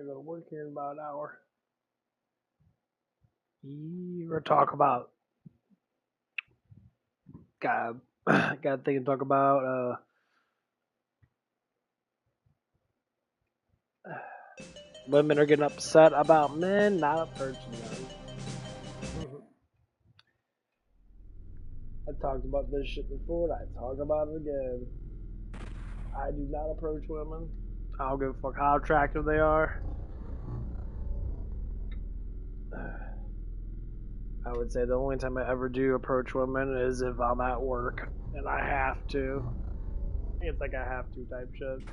gotta go to work here in about an hour. We're talk about got got a thing to talk about. Women are getting upset about men not approaching them. I talked about this shit before. And I talk about it again. I do not approach women. I don't give a fuck how attractive they are. I would say the only time I ever do approach women is if I'm at work and I have to. It's like a have to type shit.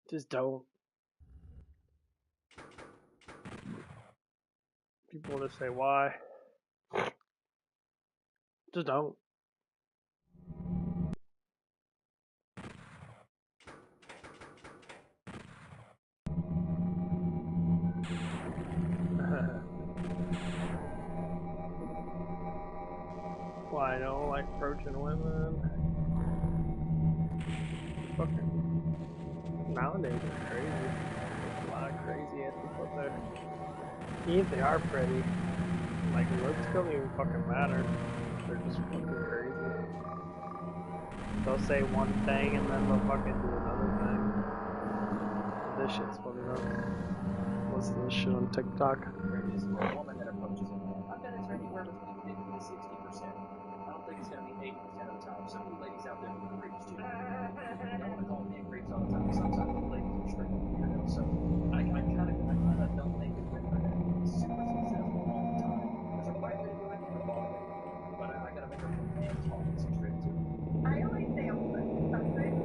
Just don't. People want to say why. Just don't. Why I don't like approaching women. Fucking nowadays it's crazy. There's a lot of crazy ass people out there. Even if they are pretty, like looks don't even fucking matter. They're just fucking crazy. They'll say one thing and then they'll fucking do another thing. This shit's funny though. What's this shit on TikTok? Is for a woman that approaches a man. I bet it's anywhere between 50 to 60%. I don't think it's going to be 80% of the time. Some of you ladies out there are creeps too. I don't want to call men creeps all the time. Sometimes the ladies are straight up weirdos. So I kind of don't think that women are going to be super successful all the time. There's a right way to do it and a wrong way to do it. But I got to make her feel man talk and some shit too. I always say I'm approaching a man,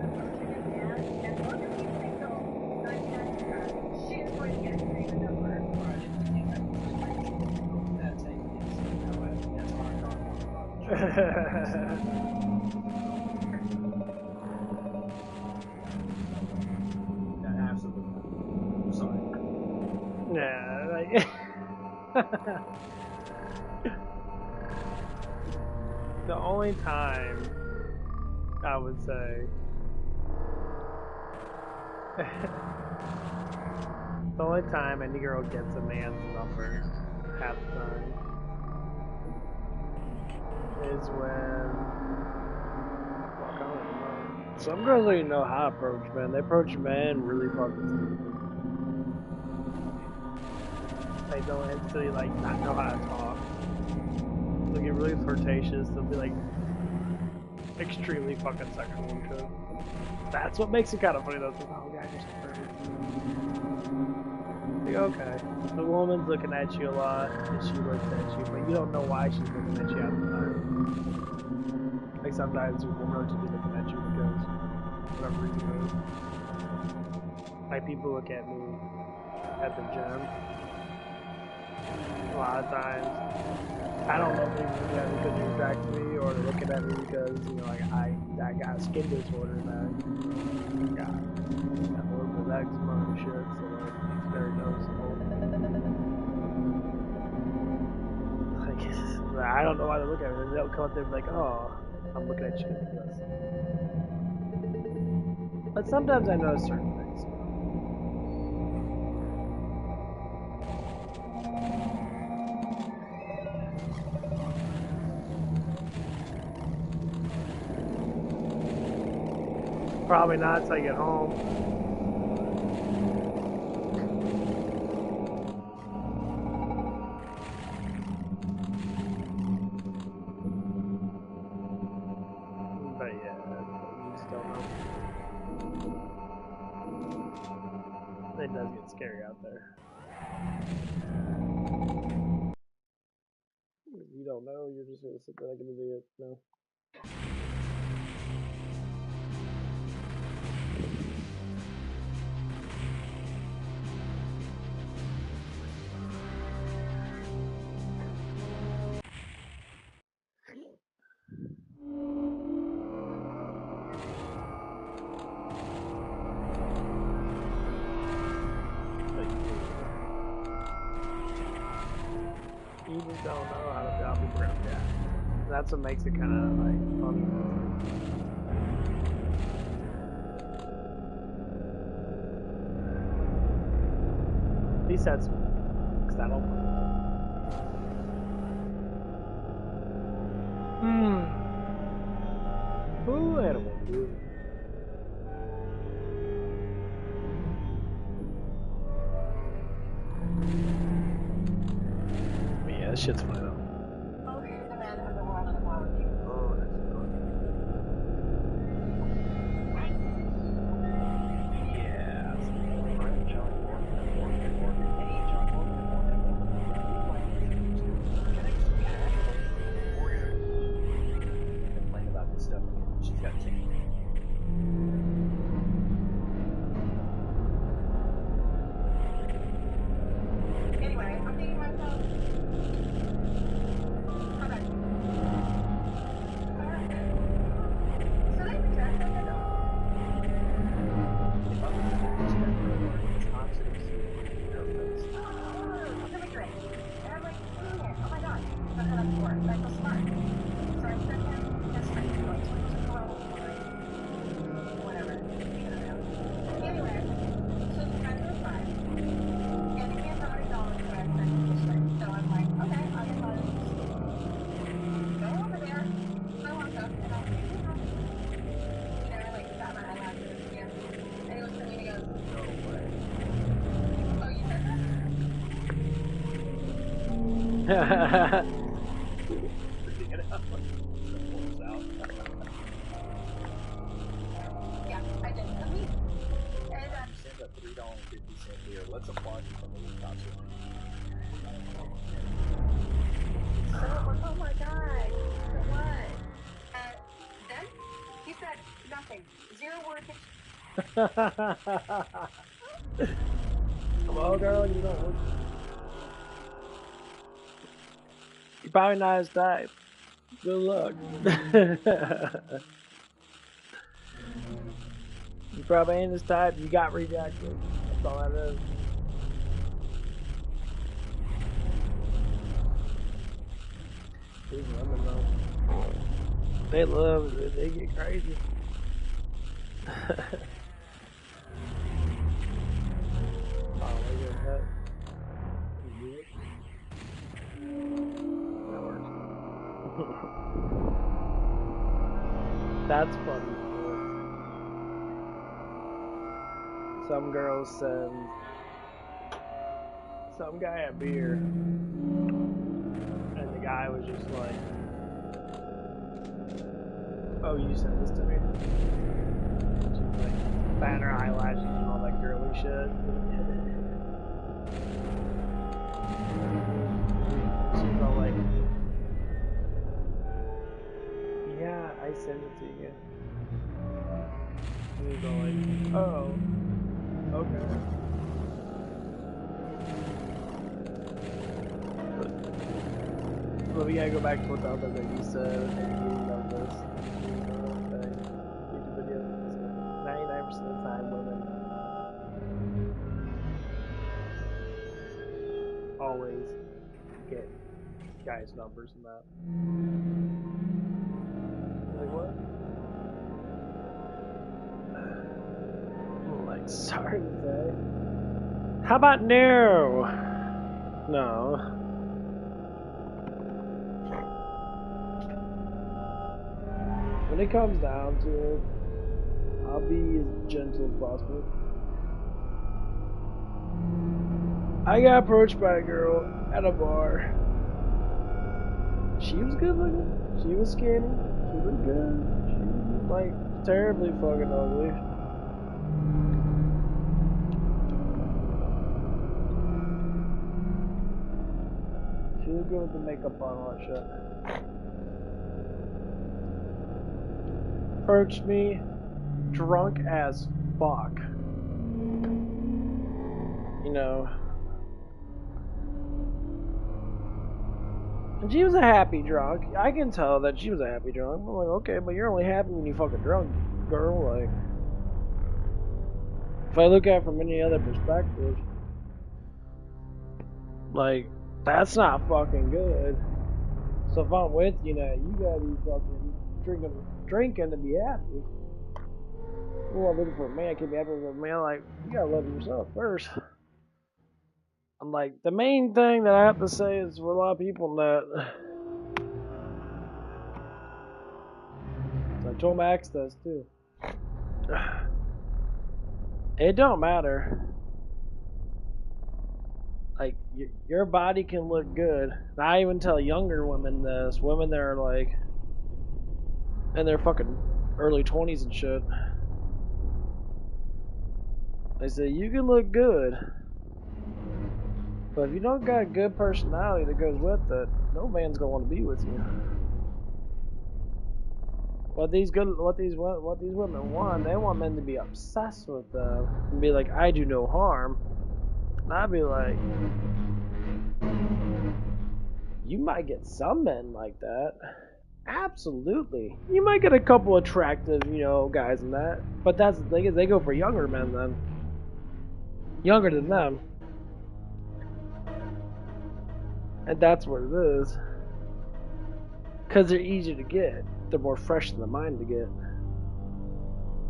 as long as he's single, 9 times out of 10, she's going to get a number. Absolutely. Sorry. Yeah, like the only time I would say the only time any girl gets a man's number half the time is when fuck, I don't even know. Some girls don't even know how to approach men. They approach men really fucking stupid. They don't actually like not know how to talk. They'll get really flirtatious. They'll be like extremely fucking sexual and shit. That's what makes it kind of funny though. It's like, oh, guys are so perfect. Like, okay, the woman's looking at you a lot, and she looks at you, but you don't know why she's looking at you half the time. Like sometimes women will just be looking at you because whatever reason it is. Like people look at me at the gym. A lot of times, I don't know if they're looking at me because they're attracted to me, or they're looking at me because, you know, like I got a skin disorder and I got a little bit of eczema and shit, so like, it's very noticeable. Like, I don't know why they look at me. They'll come up there and be like, oh, I'm looking at you because of this. But sometimes I notice certain things. Probably not until I get home. But yeah, you just don't know. It does get scary out there. You don't know, you're just gonna sit there like an idiot. No. You just don't know how people react. Yeah. That's what makes it kind of like funny. least that's that'll. Ooh, animal food. Yeah, this shit's funny though. Oh, here's the man of the world and the flower king. Oh, that's good. Yeah. I'm John Morgan. Hey, John Morgan. Morgan. Complain about this stuff again. She's got to take it. Anyway, I'm thinking to myself, okay. Alright. So they reject us at all. If I was to expect her to toxic her face. Oh, give me a drink. And I'm like, oh my god. That's how that's work. That's so smart. So I sent him this drink. Like, whatever. Anyway, so the guys were fine. And he has already gone to I sent him this drink. So I'm like, okay, I'll get on. Go over there. I walk up and I'll say, you know, like, got my eyelashes. Yeah. And he looks at me and he goes, No way. oh, you said that? Get it out. Pulls out. Yeah, I did. And Send a $3.50 beer. Let's applaud you from the rooftop. so I'm like, oh my god, so what? Then he said nothing. 0 words. Well, girl, you don't look. You're probably not his type. Good luck. You probably ain't his type. You got rejected. That's all that is. These women though, they love it. They get crazy. Oh, look at that. That works. That's funny. Some girls send some guy a beer, and the guy was just like, "Oh, you sent this to me?" She's like, batting her eyelashes and all that girly shit. She's all like, "Yeah, I sent it to you." And he's all like, "Oh, okay." But we gotta go back to what the other lady said at the beginning of this YouTube video. 99% of the time, women always get guys' numbers and that. Like what? Like, sorry to say. How about no? No. When it comes down to it, I'll be as gentle as possible. I got approached by a girl at a bar. She was good looking. She was skinny. She was good. She was like terribly fucking ugly. She was good with the makeup on and all that shit. Approached me, drunk as fuck. You know. And she was a happy drunk. I can tell that she was a happy drunk. I'm like, okay, but you're only happy when you fucking drunk, girl. Like, if I look at it from any other perspective, like, that's not fucking good. So if I'm with you now, you gotta be fucking drinking to be happy. Well, I'm looking for a man, I can't be happy with a man. Like, you gotta love yourself first. I'm like, the main thing that I have to say is for a lot of people that I told Max this too. It don't matter. Like, your body can look good. And I even tell younger women this. Women that are like in their fucking early 20s and shit. I say, you can look good. But if you don't got a good personality that goes with it, no man's gonna want to be with you. What these women want, they want men to be obsessed with them and be like, I do no harm. And I'd be like, you might get some men like that. Absolutely. You might get a couple attractive, guys in that. But that's the thing is they go for younger men then. Younger than them. And that's what it is. Because they're easier to get. They're more fresh in the mind to get.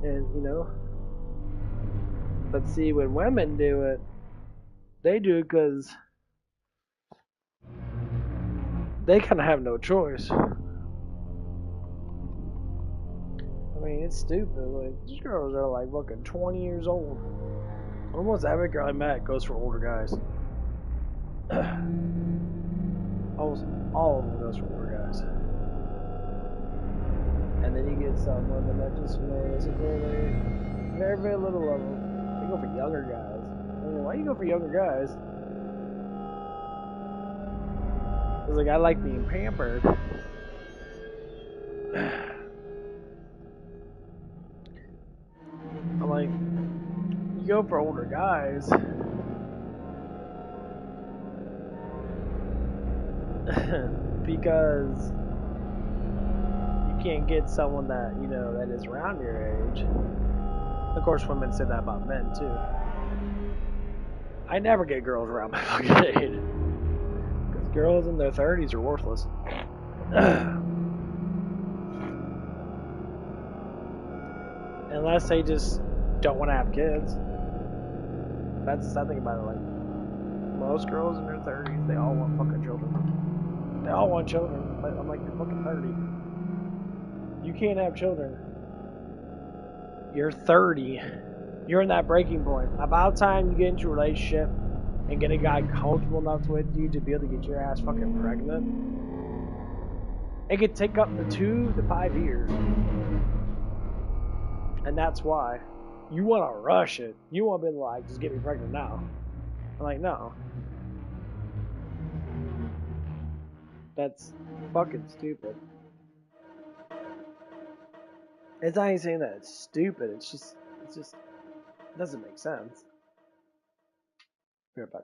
And, But see, when women do it, they do it because they kind of have no choice. I mean, it's stupid. Like, these girls are like fucking 20 years old. Almost every girl I met goes for older guys. Almost all of them goes for older guys. And then you get some women that just, there's a very, very little of them. They go for younger guys. I mean, why do you go for younger guys? It's like, I like being pampered. I'm like, you go for older guys. Because you can't get someone that, that is around your age. Of course, women say that about men, too. I never get girls around my fucking age. Because girls in their 30s are worthless. Unless they just don't want to have kids. That's the sad thing about it. Like, most girls in their 30s, they all want fucking children. They all want children. I'm like, you're fucking 30. You can't have children. You're 30. You're in that breaking point. About time you get into a relationship and get a guy comfortable enough with you to be able to get your ass fucking pregnant. It could take up to 2 to 5 years. And that's why. You want to rush it. You want to be like, just get me pregnant now. I'm like, no. That's fucking stupid. It's not even saying that it's stupid. It's just, it doesn't make sense. Be right back.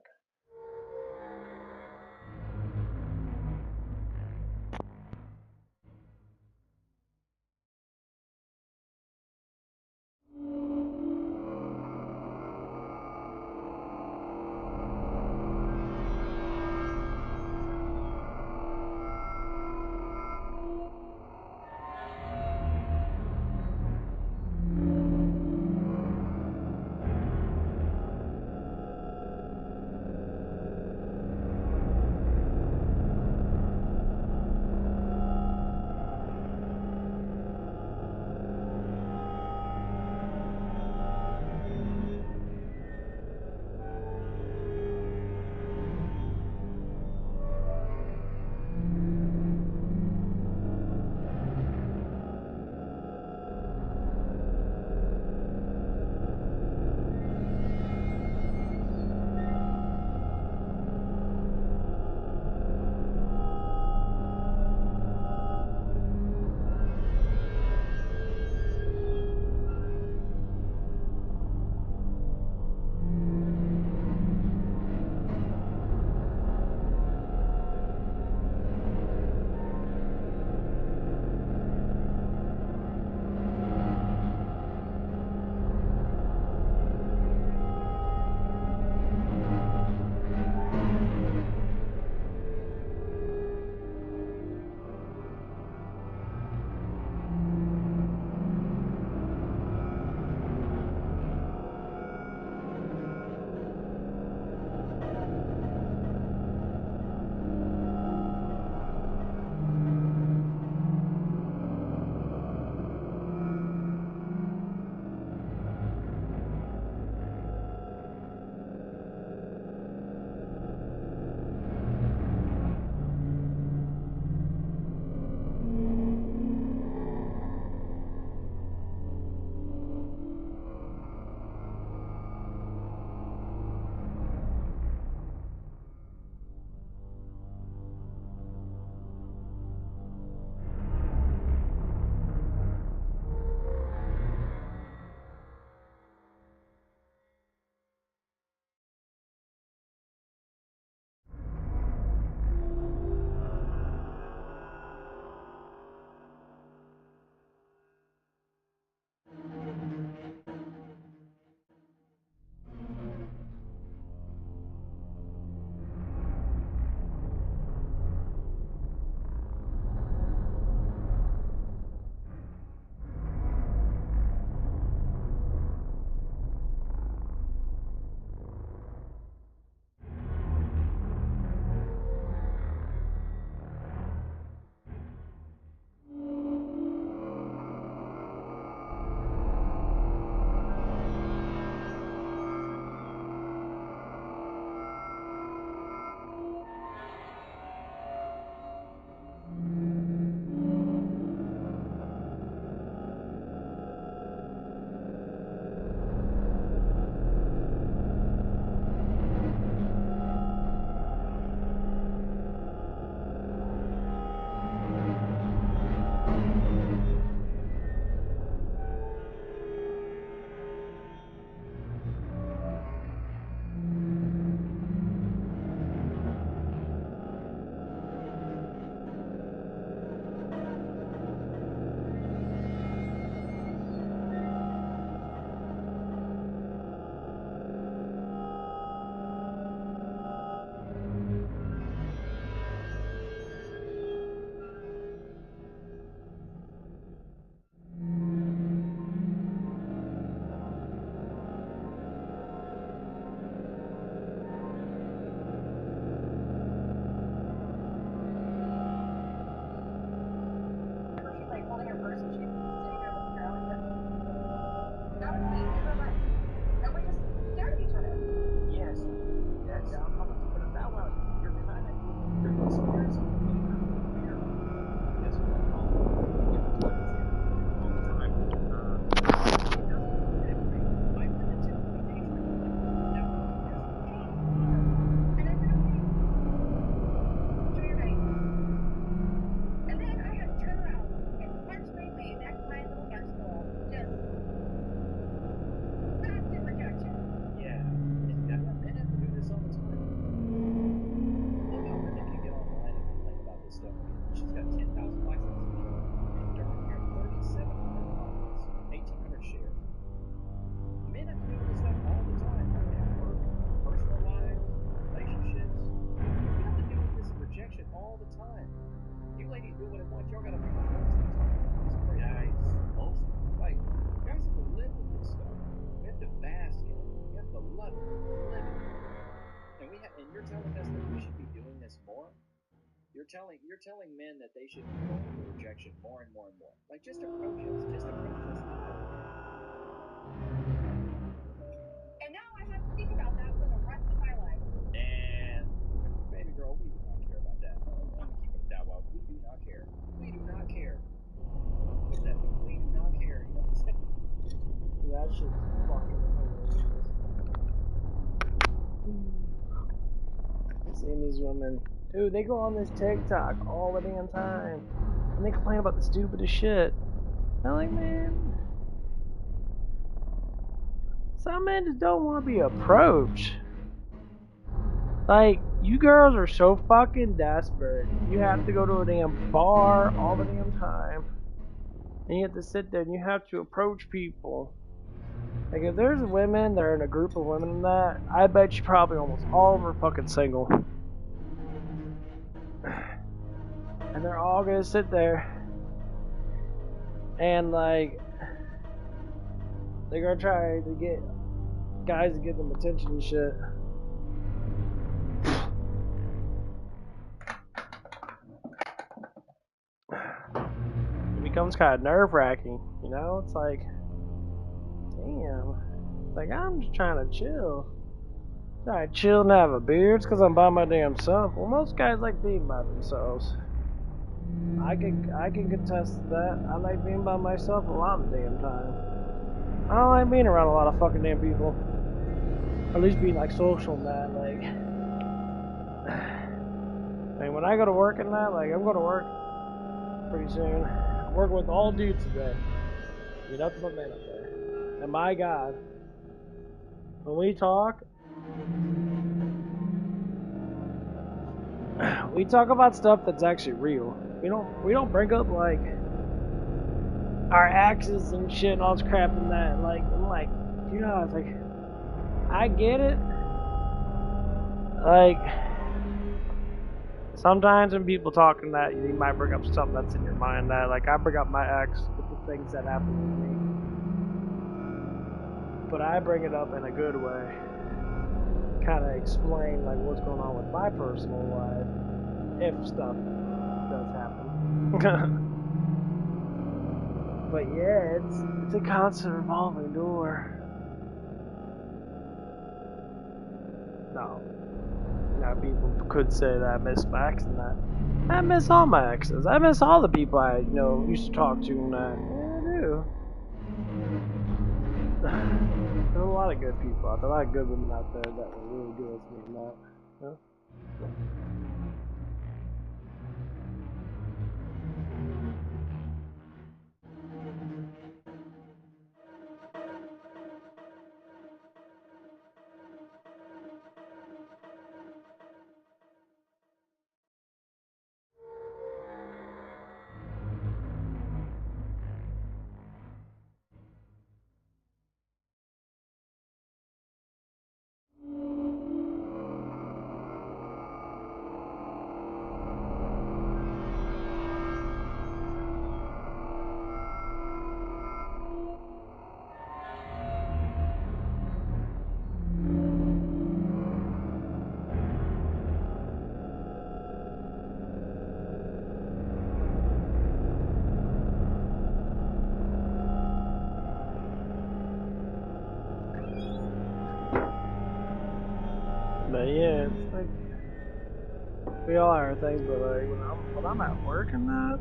y'all gotta figure out what's these guys. Most like guys have to live with this stuff. We have to bask in it. We have to love it, live it. And you're telling us that we should be doing this more? You're telling men that they should be going through rejection more and more and more. Like just approach us. Just approach us. And now I have to think about that for the rest of my life. And baby girl, we do not care about that. I'm keeping it that way. We do not care. We do not care. Put that. We do not care. You know what I'm saying? That shit's fucking hilarious. Seeing these women, dude, they go on this TikTok all the damn time, and they complain about the stupidest shit. I'm like, man, some men just don't want to be approached. Like, you girls are so fucking desperate. You have to go to a damn bar all the damn time, and you have to sit there and you have to approach people. Like, if there's women that are in a group of women in that, I bet you probably almost all of them are fucking single. And they're all gonna sit there and, like, they're gonna try to get guys to give them attention and shit. It becomes kind of nerve-wracking, you know? It's like, damn. It's like, I'm just trying to chill. Trying to chill and have a beer. It's because I'm by my damn self. Well, most guys like being by themselves. I can contest to that. I like being by myself a lot of the damn time. I don't like being around a lot of fucking damn people. Or at least being like social and that, like. I mean, when I go to work and that, like, I'm going to work pretty soon. I'm working with all dudes today. You nothing but men up there. And my God, when we talk about stuff that's actually real. We don't bring up like our exes and shit and all this crap and that. Like, I'm like, you know, it's like, I get it. Like, sometimes when people talking that, you might bring up stuff that's in your mind that, like, I bring up my ex with the things that happened with me. But I bring it up in a good way. Kind of explain, like, what's going on with my personal life. If stuff does happen. But yeah, it's a constant revolving door. No. Now people could say that I miss my ex and that. I miss all my exes. I miss all the people I, used to talk to and that. Yeah, I do. There's a lot of good people out there. A lot of good women out there that were really good with me and that. Yeah. But yeah, it's like we all have our things, but like when I'm at work and that,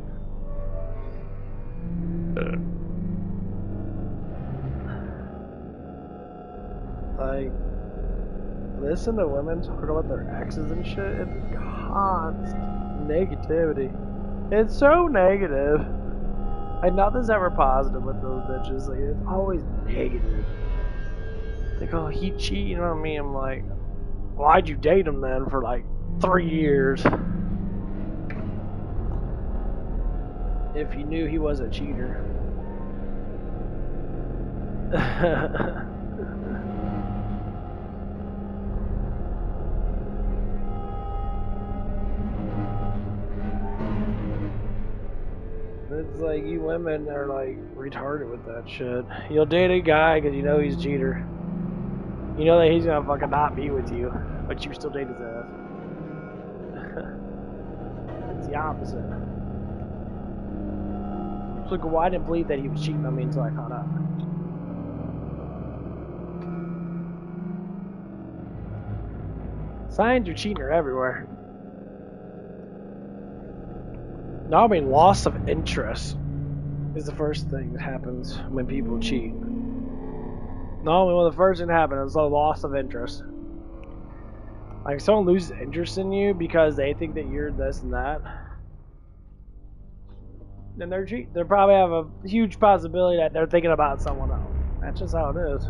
like listen to women talk about their exes and shit. It's constant negativity. It's so negative. Like nothing's ever positive with those bitches. Like it's always negative. Like, oh, he cheating on me. I'm like, why'd you date him then for like 3 years? If you knew he was a cheater. It's like you women are like retarded with that shit. You'll date a guy because you know he's a cheater. You know that he's gonna fucking not be with you, but you still date his ass. It's the opposite. So like, well, I didn't believe that he was cheating on me until I found out. Signs of cheating are everywhere. Now, I mean, loss of interest is the first thing that happens when people cheat. Not only when the first thing that happens is the loss of interest. Like, if someone loses interest in you because they think that you're this and that, then they're cheating. They probably have a huge possibility that they're thinking about someone else. That's just how it is.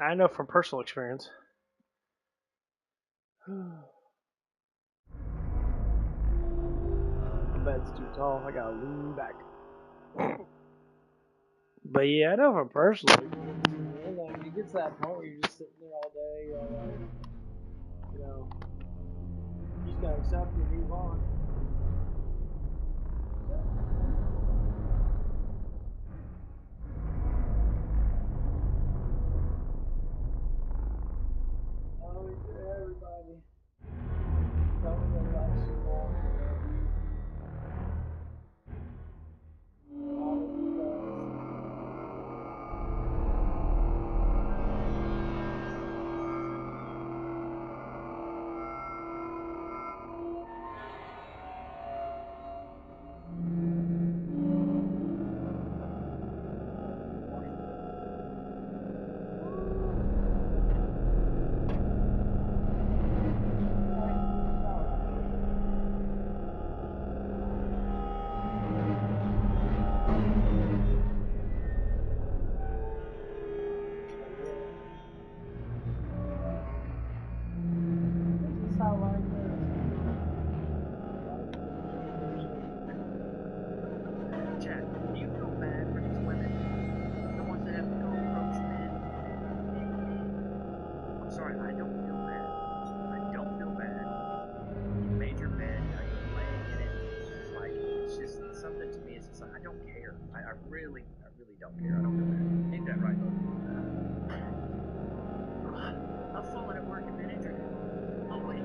I know from personal experience. My bed's too tall. I gotta lean back. But yeah, I know from personal experience. Like, it gets to that point where you're just sitting there all day, you're like, you know, you just gotta accept and move on. Always to everybody. Tell me that life's too long for that. Always because. Jack, do you feel bad for these women? The ones that have to go approach men? I'm sorry, I don't feel bad. I don't feel bad. You made your bed, now you're laying in it. Like, it's just something to me, it's just like, I don't care. I really don't care. I don't feel bad. Ain't that right, Logan? I've fallen at work and been injured. Oh, wait.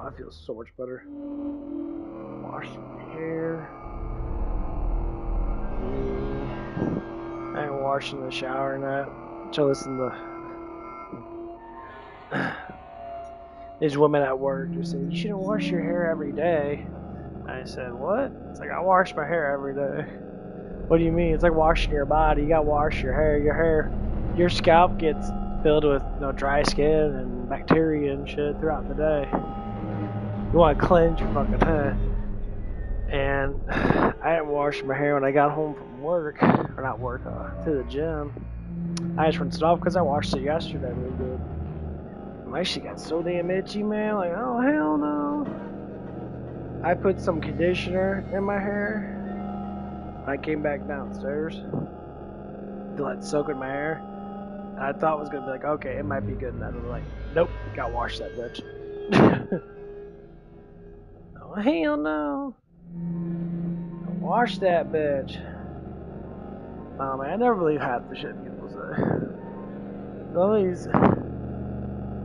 I feel so much better. Wash my hair. I ain't washing the shower and that. So listen to these women at work just saying, you shouldn't wash your hair every day. I said, what? It's like, I wash my hair every day. What do you mean? It's like washing your body. You gotta wash your hair. Your scalp gets filled with dry skin and bacteria and shit throughout the day. You want to cleanse your fucking head. And I didn't wash my hair when I got home from work, or not work, to the gym. I just rinsed it off because I washed it yesterday really good. My shit got so damn itchy, man. Like, oh hell no. I put some conditioner in my hair. I came back downstairs to let it soak in my hair. And I thought it was gonna be like, okay, it might be good. And I was like, nope, gotta wash that bitch. Oh hell no. Wash that bitch. Oh man, I never believe half the shit people say.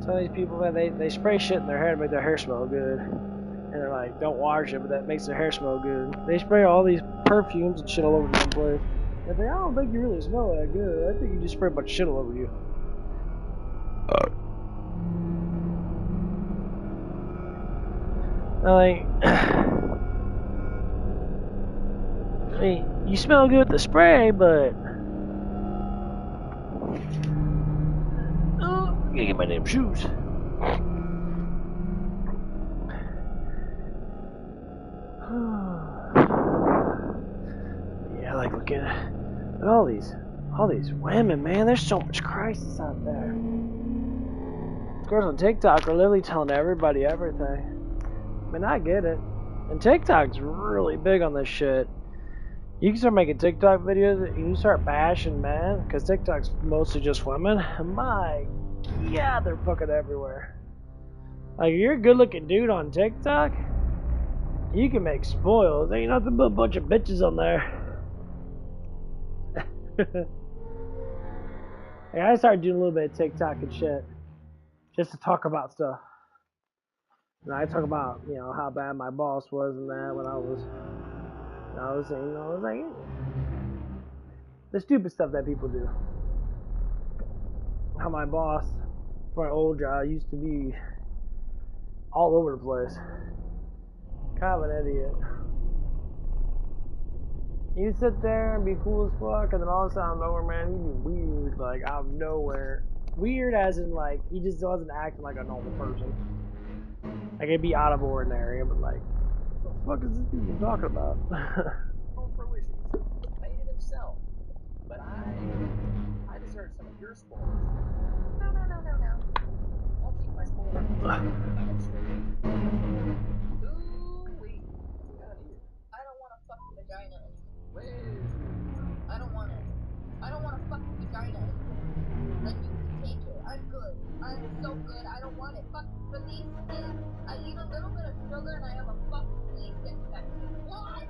Some of these people, man, they spray shit in their hair to make their hair smell good. And they're like, don't wash it, but that makes their hair smell good. They spray all these perfumes and shit all over the place. And they, I don't think you really smell that good. I think you just spray a bunch of shit all over you. Like, I mean, you smell good with the spray, but oh, I gotta get my damn shoes. Yeah, I like looking at all these women, man. There's so much crisis out there. Girls on TikTok are literally telling everybody everything. I mean, I get it. And TikTok's really big on this shit. You can start making TikTok videos and you start bashing men, because TikTok's mostly just women. My God, they're fucking everywhere. Like, if you're a good looking dude on TikTok, you can make spoils. There ain't nothing but a bunch of bitches on there. Hey, I started doing a little bit of TikTok and shit, just to talk about stuff. And I talk about, how bad my boss was and that when I was like, the stupid stuff that people do. How my boss, for my old job, used to be all over the place. Kind of an idiot. He'd sit there and be cool as fuck, and then all of a sudden, nowhere, man, he'd be weird, like, out of nowhere. Weird as in, like, he just wasn't acting like a normal person. Like, it'd be out of ordinary, but like, what the fuck is this dude talking about? Fruition. He made it himself. But I deserve some of your spoilers. No. I'll keep my spoilers. Ooh-wee. Get out of here. I don't want to fuck the vagina anymore. Wait. I don't want it. I don't want to fuck the vagina anymore. Like, you can take it. I'm good. I'm so good. I don't want it. Fuck, release it. I eat a little bit of sugar and I have a fucking yeast infection. What?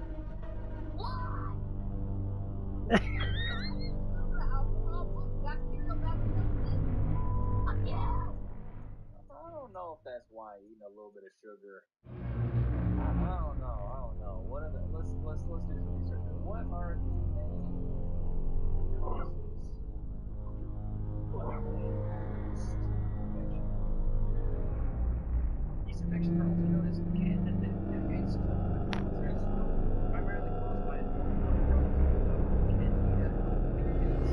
Alcohol, bacterial vaginosis. Fuck you! I don't know if that's why eating a little bit of sugar. I don't know. What are the, let's do some research. What are the main causes of yeast infection? Yeast infections are also known as candida. It's primarily caused by candida albicans.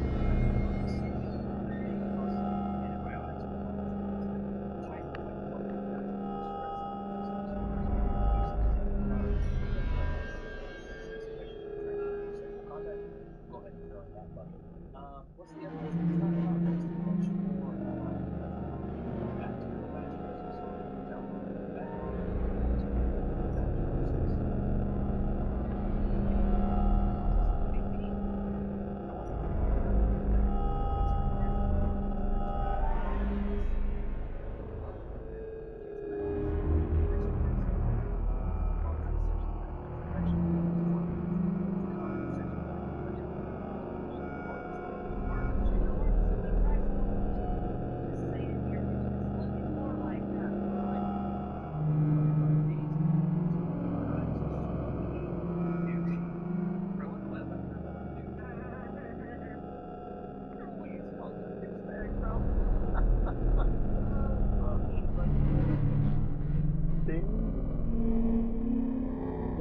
Go ahead and throw in that bucket. What's the other one we talked about? Yeast infection or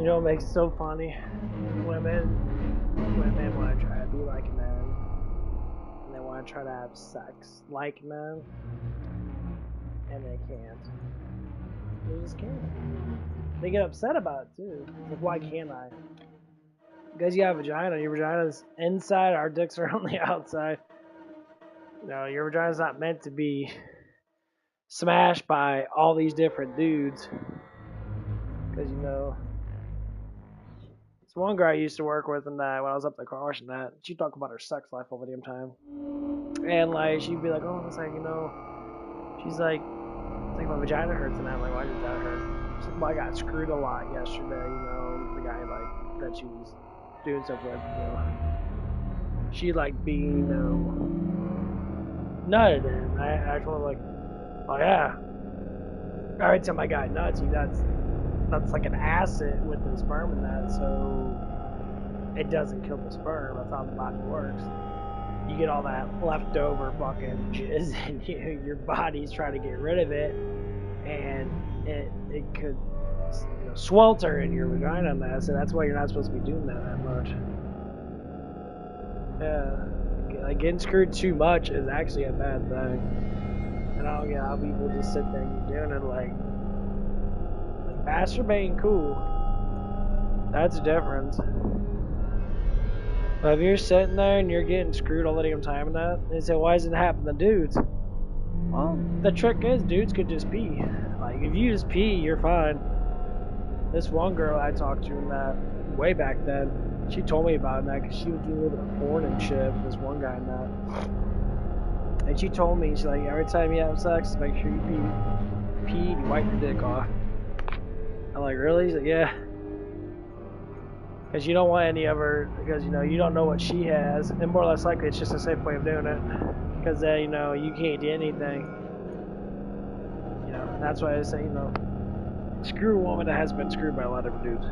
know what makes it so funny? Women want to try to be like men, and they want to try to have sex like men, and they can't. They just can't. They get upset about it too. Like, why can't I? Because you have a vagina. Your vagina's inside. Our dicks are on the outside. No, your vagina's not meant to be smashed by all these different dudes. Because, you know, this one girl I used to work with, and when I was up the car and that, she'd talk about her sex life all the damn time. And, like, she'd be like, oh, it's like, you know, she's like, it's like my vagina hurts, and I'm like, why does that hurt? She's like, well, I got screwed a lot yesterday, you know, the guy, like, that she was doing stuff with, you know. She, like, being, you know, nutted in. I told her, like, oh, yeah. Every time I got nuts, that's like an acid with the sperm in that, so it doesn't kill the sperm. That's how the body works. You get all that leftover fucking jizz, and your body's trying to get rid of it, and it could, you know, swelter in your vagina on that, so that's why you're not supposed to be doing that much. Yeah, like getting screwed too much is actually a bad thing. And I don't get how people just sit there and you're doing it like masturbating, cool. That's a difference. But if you're sitting there and you're getting screwed all the damn time in that, they say, why doesn't it happen to dudes? Well, the trick is dudes could just pee. Like, if you just pee, you're fine. This one girl I talked to in that way back then, she told me about that because she was doing a little bit of porn and shit with this one guy in that. And she told me, she's like, every time you have sex, make sure you pee. Pee, you wipe your dick off. I'm like, really? She's like, yeah. Because you don't want any of her, because, you know, you don't know what she has. And more or less likely, it's just a safe way of doing it. Because, you know, you can't do anything. You know, that's why I say, you know, screw a woman that has been screwed by a lot of different dudes.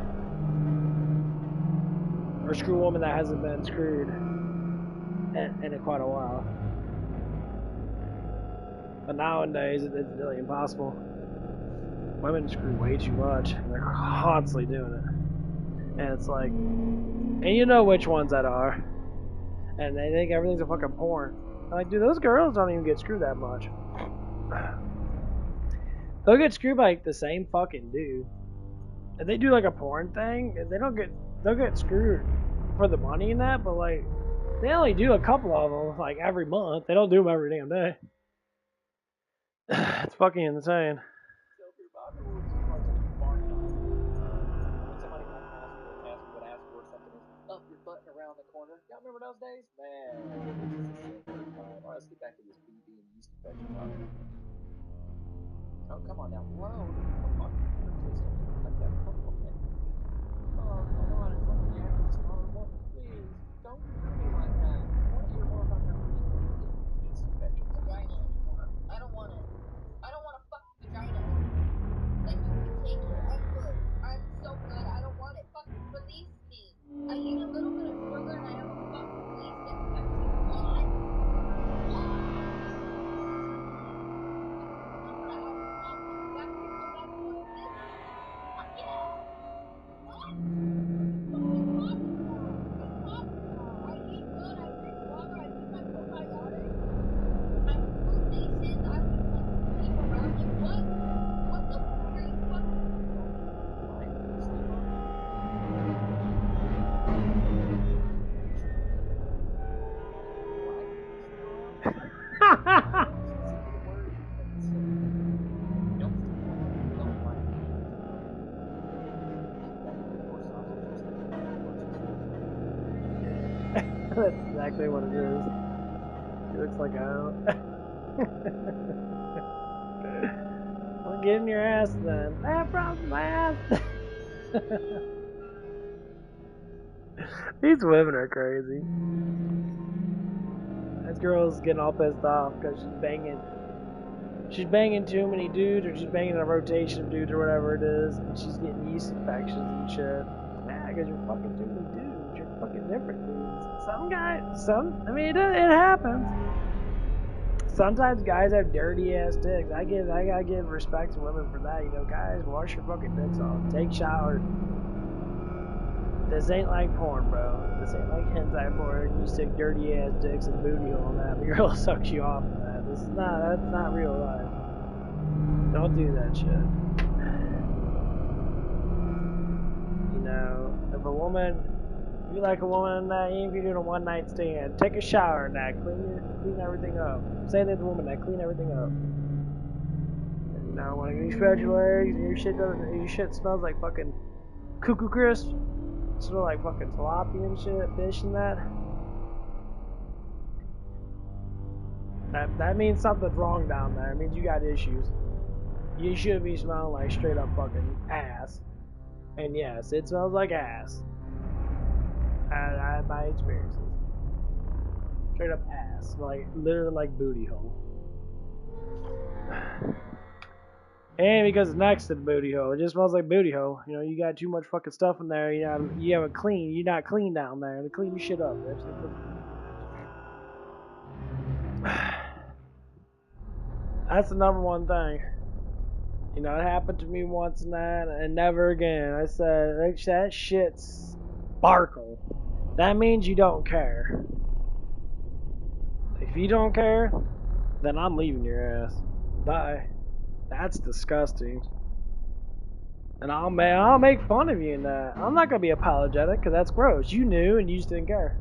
Or screw a woman that hasn't been screwed in quite a while. But nowadays, it's really impossible. Women screw way too much, and they're constantly doing it. And it's like, and you know which ones that are. And they think everything's a fucking porn. I'm like, dude, those girls don't even get screwed that much. They'll get screwed by like, the same fucking dude. And they do like a porn thing, and they'll get screwed for the money and that, but like, they only do a couple of them like every month. They don't do them every damn day. It's fucking insane. Around the corner. Y'all remember those days? Man, alright, let's get back to this BB and yeast infection. Oh, come on now. Whoa. Like that. Oh, come on. It's like the average normal. Please, don't do me like that. I want to hear more about your yeast infection. Vagina anymore. I don't want it. I don't want a fucking vagina. Like, you can take it. I'm good. I'm so good. I don't want it. Fucking release me. I eat a little bit of sugar and I have a fucking yeast infection. Why? That's exactly what it is. It looks like a... Well, get in your ass then. I have problems with my ass. These women are crazy. This girl's getting all pissed off because she's banging too many dudes, or she's banging a rotation of dudes or whatever it is, and she's getting yeast infections and shit. Yeah, because you're fucking too many dudes. You're fucking different dudes. I mean, it happens. Sometimes guys have dirty ass dicks. I gotta give respect to women for that. You know, guys, wash your fucking dicks off. Take showers. This ain't like porn, bro. This ain't like hentai porn. You stick dirty ass dicks and booty hole in that, but your girl sucks you off in that. This is not, that's not real life. Don't do that shit. You know, if a woman, if you like a woman in that, even if you're doing a one night stand, take a shower in that, clean everything up. Say to the woman that, clean everything up. And now when you spread your legs and your shit smells like fucking Cuckoo Crisp. Sort of like fucking tilapia and shit, fish and that. That means something's wrong down there. It means you got issues. You should be smelling like straight up fucking ass. And yes, it smells like ass. I had my experiences. Straight up ass. Like, literally like booty hole. And because it's next to the booty hole, it just smells like booty hole. You know, you got too much fucking stuff in there. You haven't clean. You're not clean down there. And clean your shit up, bitch. That's the number one thing. You know, it happened to me once and that, and never again. I said, that shit's sparkle. That means you don't care. If you don't care, then I'm leaving your ass. Bye. That's disgusting. And I'll make fun of you in that. I'm not gonna be apologetic because that's gross. You knew and you just didn't care.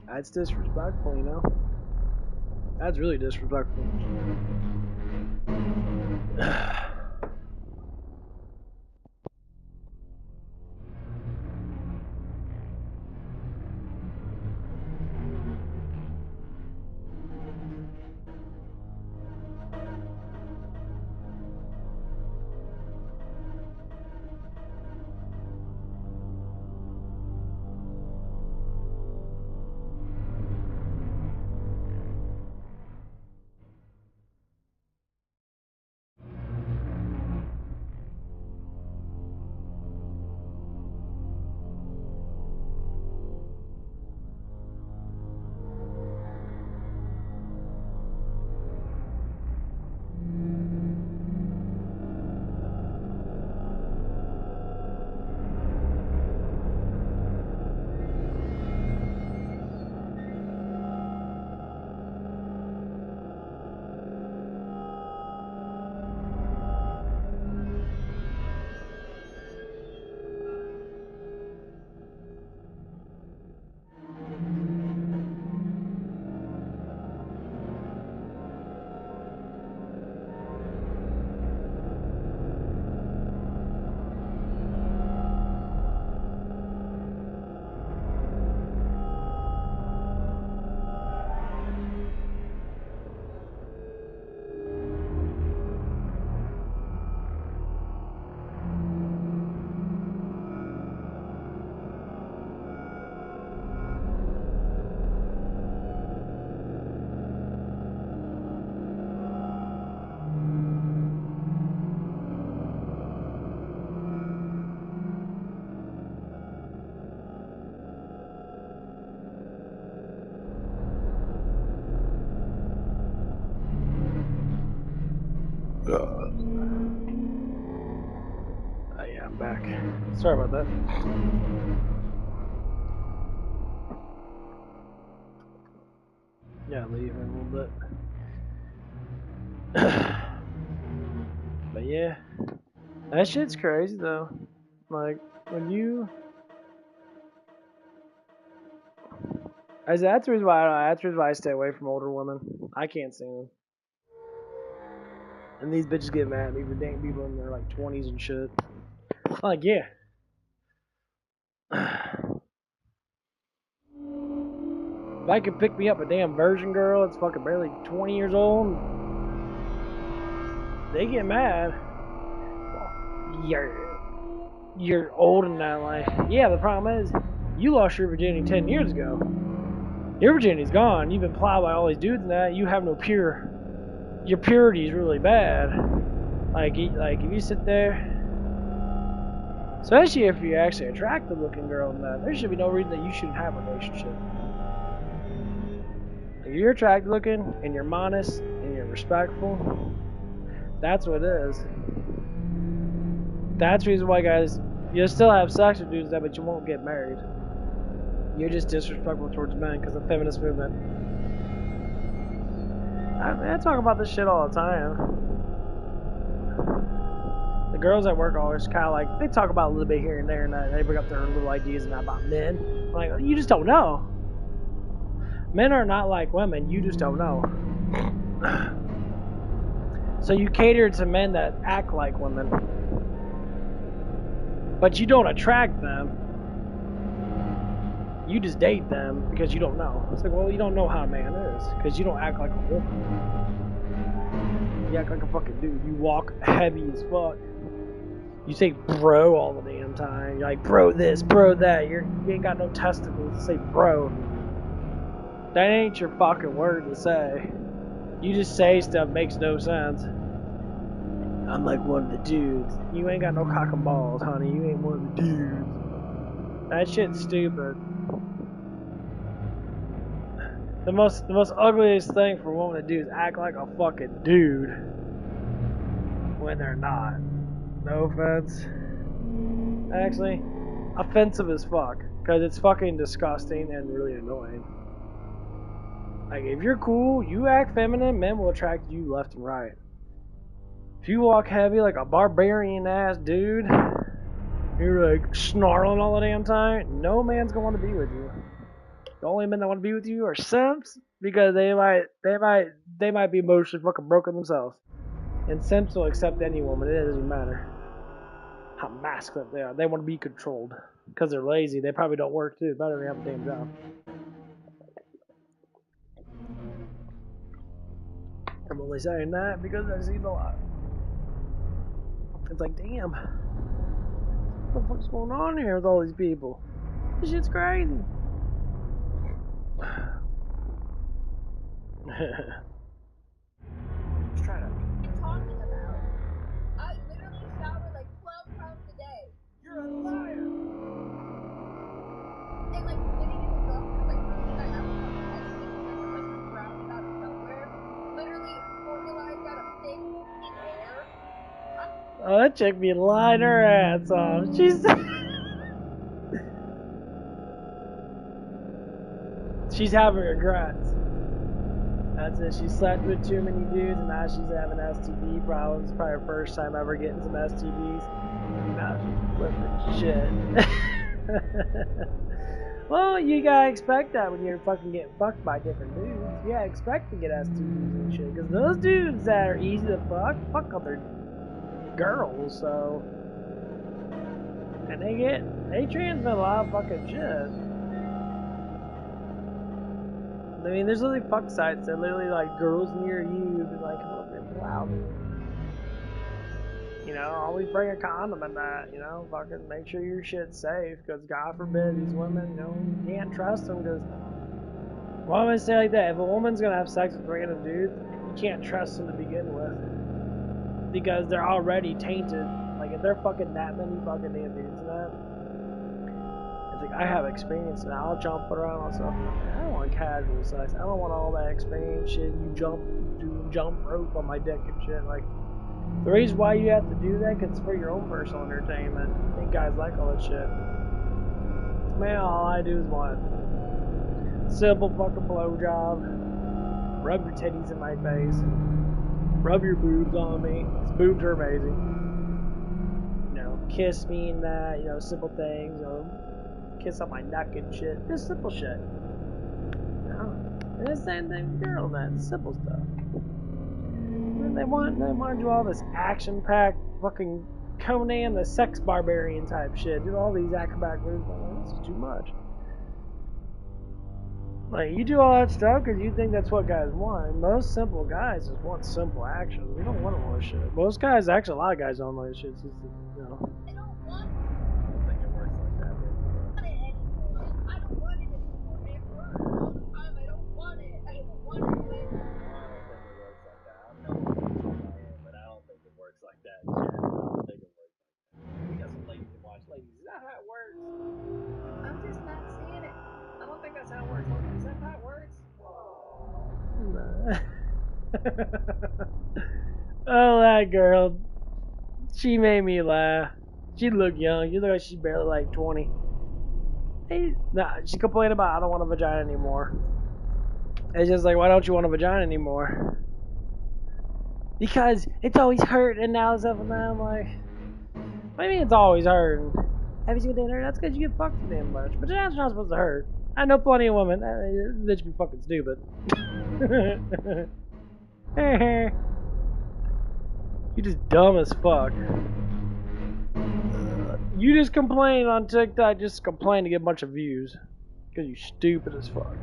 That's disrespectful, you know. That's really disrespectful. Yeah, I'm back. Sorry about that. Yeah, leave in a little bit. But yeah, that shit's crazy though. Like when you, that's the reason why I stay away from older women. I can't stand them. And these bitches get mad at me for dating people in their like 20s and shit. Like, yeah. If I could pick me up a damn virgin girl that's fucking barely 20 years old, they get mad. You're old in that life. Yeah, the problem is, you lost your virginity 10 years ago. Your virginity's gone. You've been plowed by all these dudes and that. You have no pure. Your purity is really bad. Like if you sit there, especially if you're actually an attractive looking girl and that, there should be no reason that you shouldn't have a relationship. If you're attractive looking and you're modest and you're respectful, That's what it is. That's the reason why, guys, you'll still have sex with dudes, but you won't get married. You're just disrespectful towards men because of the feminist movement. I talk about this shit all the time. The girls at work always kind of like, they talk about a little bit here and there, and they bring up their little ideas and that about men. I'm like, you just don't know. Men are not like women, you just don't know. So you cater to men that act like women. But you don't attract them. You just date them because you don't know. It's like, well, you don't know how a man is because you don't act like a woman. You act like a fucking dude. You walk heavy as fuck. You say bro all the damn time. You're like, bro this, bro that. You ain't got no testicles to say bro. That ain't your fucking word to say. You just say stuff makes no sense. I'm like one of the dudes. You ain't got no cock and balls, honey. You ain't one of the dudes. That shit's stupid. The most ugliest thing for a woman to do is act like a fucking dude when they're not. No offense. Actually, offensive as fuck. Because it's fucking disgusting and really annoying. Like, if you're cool, you act feminine, men will attract you left and right. If you walk heavy like a barbarian ass dude, you're like snarling all the damn time, no man's gonna want to be with you. The only men that want to be with you are simps because they might be emotionally fucking broken themselves. And simps will accept any woman. It doesn't matter how masculine they are. They want to be controlled because they're lazy. They probably don't work too. Better than have a damn job. I'm only saying that because I've seen a lot. It's like, damn, what the fuck's going on here with all these people? This shit's crazy. Just try to. What are you talking about? I literally shower like 12 times a day. You're a liar! And like getting in the bathroom, like cleaning my ass with my shit that's like sprouting out of nowhere. Literally formalized out of thin air. Oh, that chick be lying her ass off. She's having regrets. That's it. She slept with too many dudes, and now she's having STD problems. Probably her first time ever getting some STDs. Now she's flipping shit. Well, you gotta expect that when you're fucking getting fucked by different dudes. You gotta expect to get STDs and shit. Because those dudes that are easy to fuck other girls, so. And they transmit a lot of fucking shit. I mean, there's literally fuck sites that literally like girls near you be like, come over and allow me. You know, always bring a condom in that, you know, fucking make sure your shit's safe, because God forbid these women, you know, you can't trust them, because, why would I say like that? If a woman's gonna have sex with random dudes, you can't trust them to begin with, because they're already tainted. Like, if they're fucking that many fucking damn dudes in that, it's like, I have experience and I'll jump around and stuff. I don't want casual sex. I don't want all that experience shit. You jump rope on my dick and shit. Like, the reason why you have to do that, because it's for your own personal entertainment. I think guys like all that shit. Man, all I do is want simple fucking blowjob. Rub your titties in my face. Rub your boobs on me. His boobs are amazing. You know, kiss me and that, you know, simple things, you know, kiss on my neck and shit. Just simple shit. You know? And it's the same thing with girl, man. It's simple stuff. And they want to do all this action-packed fucking Conan the Sex Barbarian type shit. Do all these acrobatic moves. Like, this is too much. Like, you do all that stuff because you think that's what guys want. Most simple guys just want simple action. We don't want all this shit. Most guys, actually, a lot of guys don't want this shit. It's just, you know. I don't want I don't think it works like that, dude. it anymore. I don't want it anymore. It hurts all the time. I don't want it. I don't want it. I don't think it works like that. I know what I am, but I don't think it works like that. I don't think it works like that. We got some ladies to watch. Ladies, is that how it works? I'm just not seeing it. I don't think that's how it works. Is that how it works? Oh, that girl. She made me laugh. She looked young. You look like she's barely like 20. Hey, nah, she complained about I don't want a vagina anymore. It's just like, why don't you want a vagina anymore? Because it's always hurting now and stuff, and then I'm like, what do you mean it's always hurting? Every single day it hurt? That's because you get fucked too damn much. But that's not supposed to hurt. I know plenty of women. This bitch be fucking stupid. You just dumb as fuck. You just complain on TikTok, just complain to get a bunch of views. Because you stupid as fuck.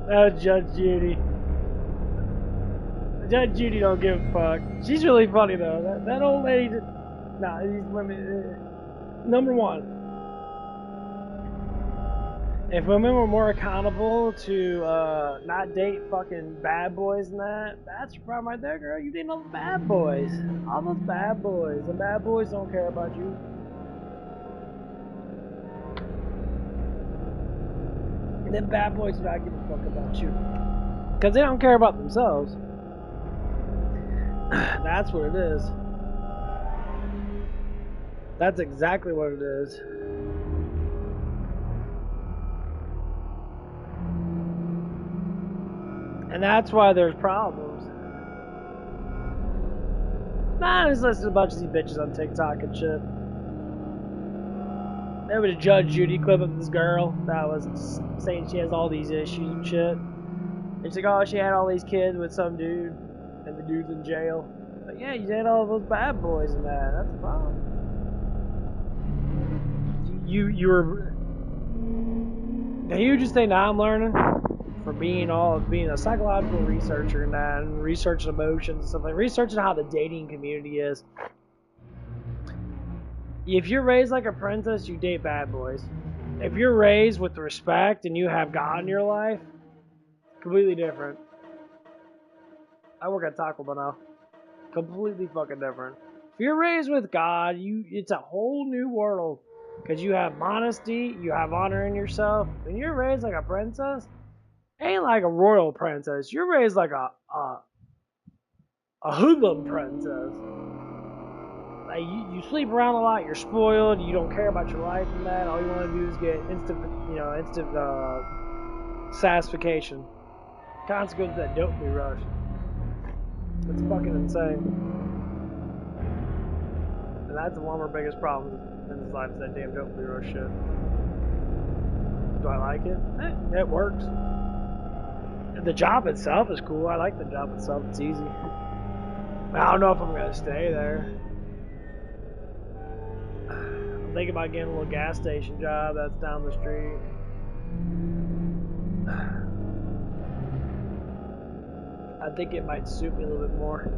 Oh, Judge Judy. Judge Judy don't give a fuck. She's really funny though. That old lady. Nah, these women. Number one, if women were more accountable to not date fucking bad boys and that's your problem right there, girl. You dating all the bad boys. All those bad boys. The bad boys don't care about you. And then bad boys do not give a fuck about you. Because they don't care about themselves. That's what it is. That's exactly what it is. And that's why there's problems. Nah, I just listen to a bunch of these bitches on TikTok and shit. There was a Judge Judy clip of this girl that was saying she has all these issues and shit. And she's like, oh, she had all these kids with some dude, and the dude's in jail. But yeah, you had all those bad boys and that's the problem. You were the hugest thing that I'm learning from being a psychological researcher and researching emotions and stuff like researching how the dating community is. If you're raised like a princess, you date bad boys. If you're raised with respect and you have God in your life, completely different. I work at Taco Bell now. Completely fucking different. If you're raised with God, it's a whole new world. Because you have modesty, you have honor in yourself. When you're raised like a princess, ain't like a royal princess. You're raised like a hoodlum princess. Like you sleep around a lot, you're spoiled, you don't care about your life and that. All you want to do is get instant satisfaction. Consequence of that dopamine rush. It's fucking insane. And that's one of our biggest problems in this life is that damn dopamine rush shit. Do I like it? It works. The job itself is cool. I like the job itself. It's easy. I don't know if I'm gonna stay there. I'm thinking about getting a little gas station job that's down the street. I think it might suit me a little bit more.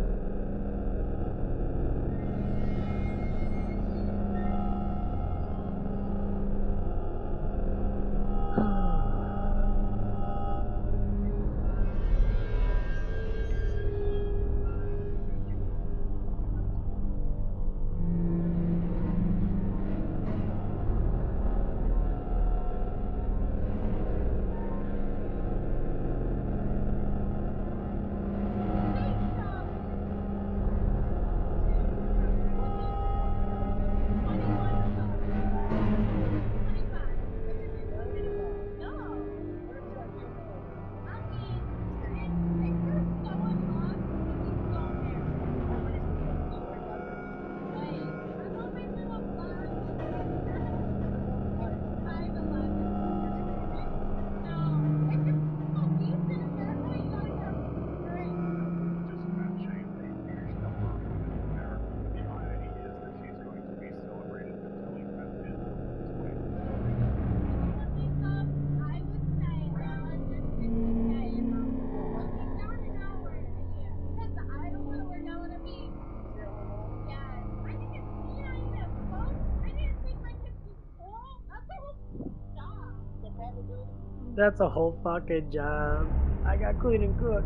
That's a whole fucking job. I got clean and cook.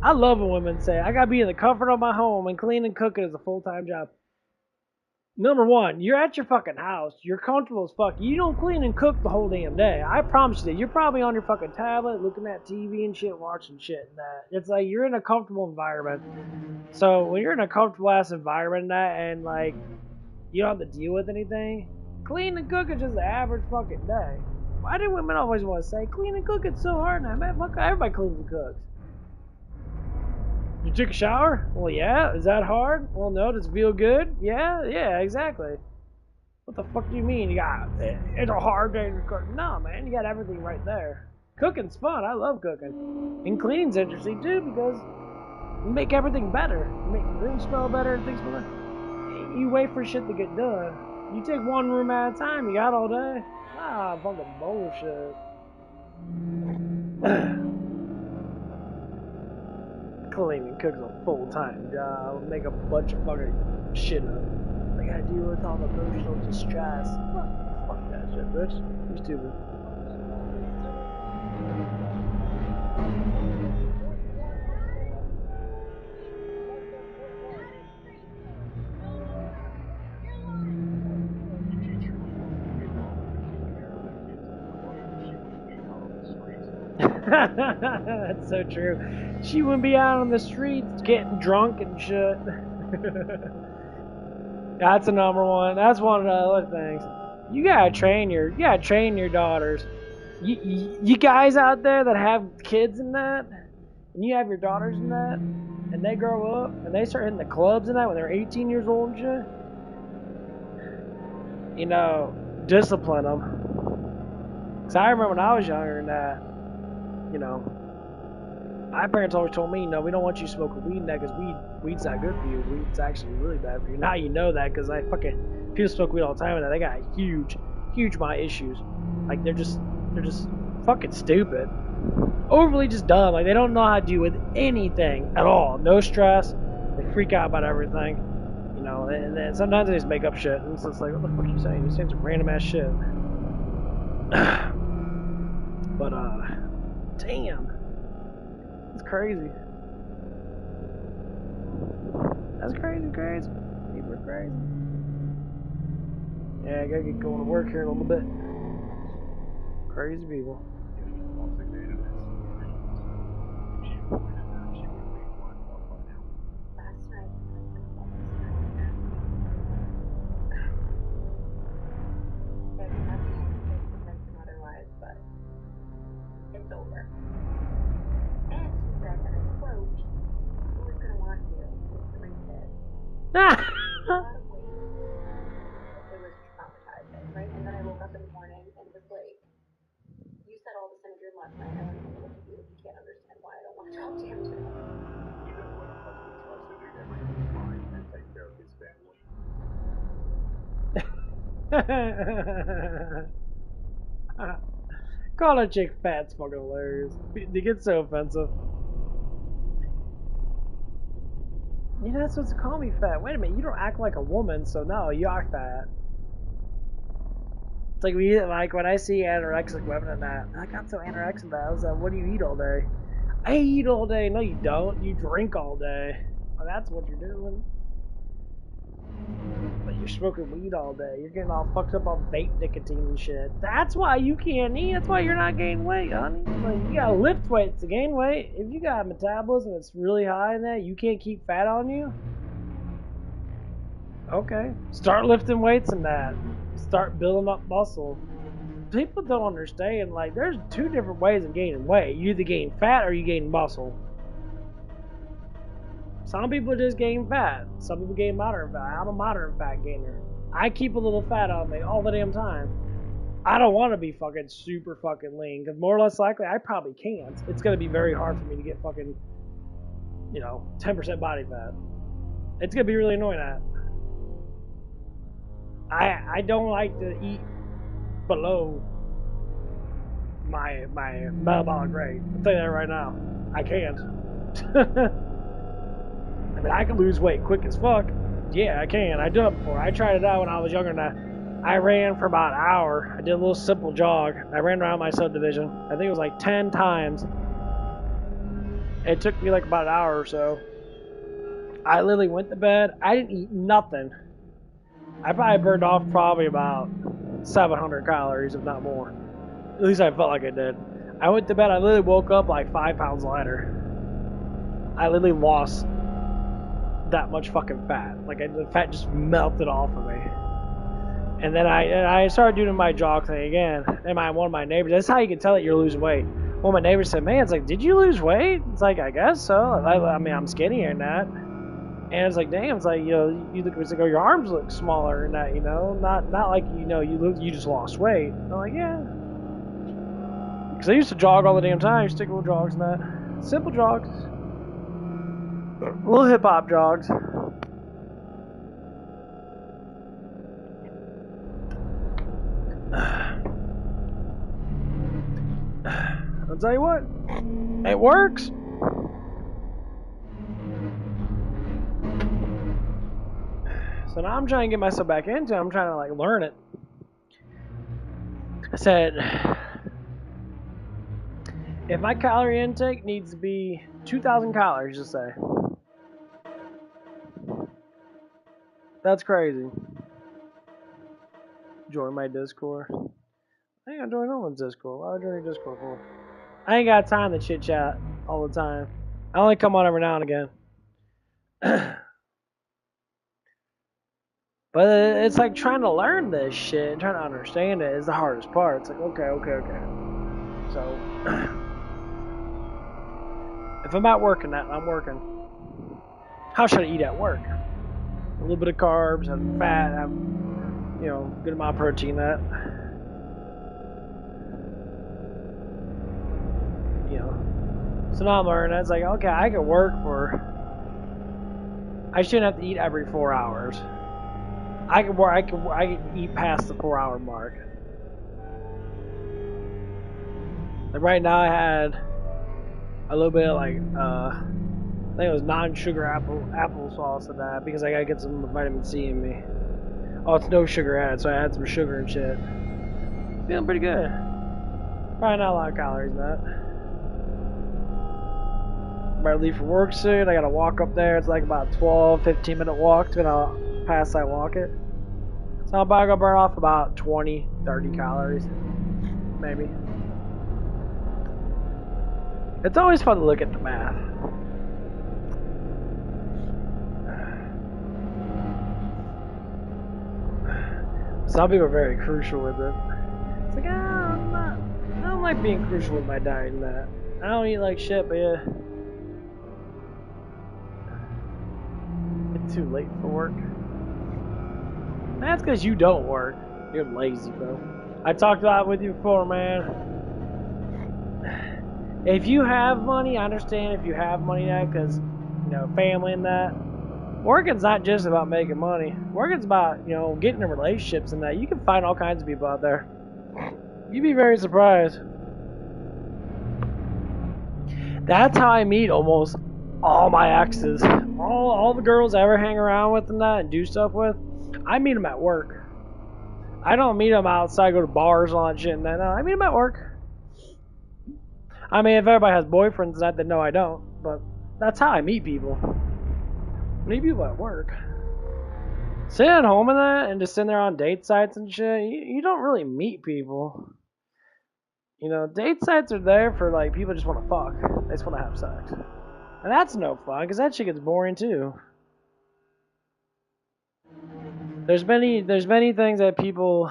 I love when women say, I gotta be in the comfort of my home and clean and cooking is a full-time job. Number one, you're at your fucking house. You're comfortable as fuck. You don't clean and cook the whole damn day. I promise you that. You're probably on your fucking tablet looking at TV and shit, watching shit and that. It's like you're in a comfortable environment. So when you're in a comfortable ass environment and that, and like you don't have to deal with anything, clean and cook is just the average fucking day. Why do women always want to say clean and cook? It's so hard now, man. Fuck, everybody cleans and cooks. You took a shower? Well, yeah. Is that hard? Well, no. Does it feel good? Yeah, exactly. What the fuck do you mean? You got it's a hard day to cook? No, man. You got everything right there. Cooking's fun. I love cooking. And cleaning's interesting too because you make everything better. You make the room smell better and things smell better. You wait for shit to get done. You take one room at a time. You got all day. Ah, fucking bullshit. Cleaning cook's a full-time job. Make a bunch of fucking shit up. I gotta deal with all the emotional distress. Fuck that shit, bitch. You stupid. That's so true. She wouldn't be out on the streets getting drunk and shit. That's the number one. That's one of the other things. You gotta train your daughters. You guys out there that have kids in that, and you have your daughters in that, and they grow up and they start hitting the clubs and that when they're 18 years old and shit. You know, discipline them. Cause I remember when I was younger and that. You know, my parents always told me, no, we don't want you smoking weed now because weed's not good for you. Weed's actually really bad for you. Now you know that because people smoke weed all the time and they got huge amount of issues. Like they're just fucking stupid, overly just dumb. Like they don't know how to deal with anything at all. No stress. They freak out about everything. You know, and then sometimes they just make up shit. And it's just like, what the fuck are you saying? You're saying some random ass shit. But damn. That's crazy. That's crazy. People are crazy. Yeah, I gotta get going to work here in a little bit. Crazy people. Last night, there's nothing I can say to convince him otherwise, but it's over. And he said, and I quote, who is going to want you with 3 kids? A lot of ways. It was traumatizing, right? And then I woke up in the morning and was like, you said all this in a dream last night. I don't know what to do if you can't understand why I don't want to talk to you today. Even when a husband tries to do everything fine and take care of his family. Call a chick fat's fucking hilarious. They get so offensive. You're not supposed to call me fat. Wait a minute, you don't act like a woman, so no, you are fat. It's like when I see anorexic women and that, I got so anorexic that I was like, what do you eat all day? I eat all day. No, you don't. You drink all day. Well, that's what you're doing. But you're smoking weed all day. You're getting all fucked up on vape nicotine and shit. That's why you can't eat. That's why you're not gaining weight, honey. Like, you gotta lift weights to gain weight. If you got a metabolism that's really high in that, you can't keep fat on you. Okay. Start lifting weights and that. Start building up muscle. People don't understand, like, there's 2 different ways of gaining weight. You either gain fat or you gain muscle. Some people just gain fat. Some people gain moderate fat. I'm a moderate fat gainer. I keep a little fat on me all the damn time. I don't want to be fucking super fucking lean, because more or less likely I probably can't. It's going to be very hard for me to get fucking, 10% body fat. It's going to be really annoying that. I don't like to eat below my metabolic rate. I'll tell you that right now. I can't. I mean, I can lose weight quick as fuck. Yeah, I can. I've done it before. I tried it out when I was younger than that. I ran for about an hour. I did a little simple jog. I ran around my subdivision. I think it was like 10 times. It took me like about an hour or so. I literally went to bed. I didn't eat nothing. I probably burned off probably about 700 calories, if not more. At least I felt like I did. I went to bed. I literally woke up like 5 pounds lighter. I literally lost that much fucking fat. Like the fat just melted off of me. And then I started doing my jog thing again. And one of my neighbors, that's how you can tell that you're losing weight. One of my neighbors said, "Man, it's like, did you lose weight?" It's like, I guess so. I mean, I'm skinnier than that. And it's like, damn, it's like, you know, you look, it's like, oh, your arms look smaller than that, you know, not like, you know, you just lost weight. I'm like, yeah. Because I used to jog all the damn time, stick little jogs and that. Simple jogs. Little hip hop jogs. I'll tell you what, it works. So now I'm trying to get myself back into it. I'm trying to like learn it. I said, if my calorie intake needs to be 2,000 calories, just say. That's crazy. Join my Discord. I ain't gonna join no one's Discord. Why would I join your Discord for? I ain't got time to chit chat all the time. I only come on every now and again. But it's like trying to learn this shit and trying to understand it is the hardest part. It's like, okay. So, if I'm at work and that, I'm working. How should I eat at work? A little bit of carbs, have fat, have, you know, good amount of protein, that. You know. So now I'm learning. It's like, okay, I can work for. I shouldn't have to eat every 4 hours. I can eat past the 4 hour mark. Like right now I had a little bit of like I think it was non-sugar applesauce in that because I gotta get some vitamin C in me. Oh, it's no sugar added, so I had some sugar and shit. Feeling pretty good. Probably not a lot of calories in that. I'm about to leave for work soon. I gotta walk up there. It's like about 12-15 minute walk. It's gonna pass I walk it. So I'm probably gonna burn off about 20-30 calories. Maybe. It's always fun to look at the math. Some people are very crucial with it. It's like, I don't like being crucial with my diet and that. I don't eat like shit, but yeah. It's too late for work. That's because you don't work. You're lazy, bro. I talked about it with you before, man. If you have money, I understand if you have money now because, you know, family and that. Working's not just about making money. Working's about, you know, getting in relationships and that. You can find all kinds of people out there. You'd be very surprised. That's how I meet almost all my exes. All the girls I ever hang around with and that and do stuff with, I meet them at work. I don't meet them outside, go to bars and all that shit and that. No, I meet them at work. I mean, if everybody has boyfriends and that, then no, I don't. But that's how I meet people. I meet people at work. Sitting at home and that, and just sitting there on date sites and shit, you don't really meet people. You know, date sites are there for, like, people just want to fuck. They just want to have sex. And that's no fun, because that shit gets boring, too. There's many things that people